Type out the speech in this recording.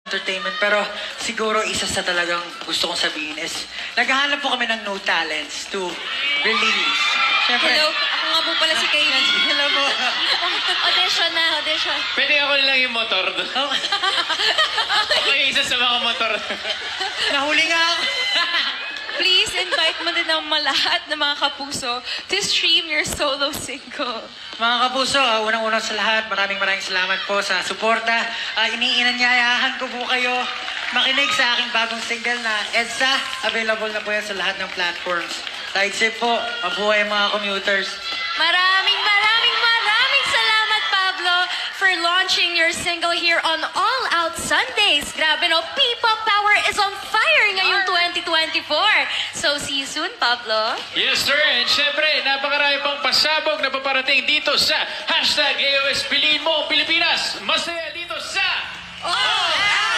entertainment, pero siguro isa sa talagang gusto kong sabihin is naghahanap po kami ng no talents to release. Siyempre, Hello, ako nga po pala si Katie. hello po. Audition na, audition. Pwede ako lang yung motor doon. Oh, Okay, isa sa mga motor. nahuli nga ako. Please invite mo din ang lahat ng mga kapuso to stream your solo single. Mga kapuso, unang-unang sa lahat, maraming salamat po sa suporta. Iniinanyayahan ko po kayo makinig sa aking bagong single na EDSA. Available na po yan sa lahat ng platforms. Tight safe po, mabuhay mga commuters. Maraming salamat, Pablo, for launching your single here on All Out Sundays. Grabe no, P-pop power is on fire ngayong 2024. So see you soon, Pablo. Yes, sir. And syempre, napakarami pang pasabog na paparating dito sa #AOS Piliin Mo Pilipinas. Masaya dito sa... Oh!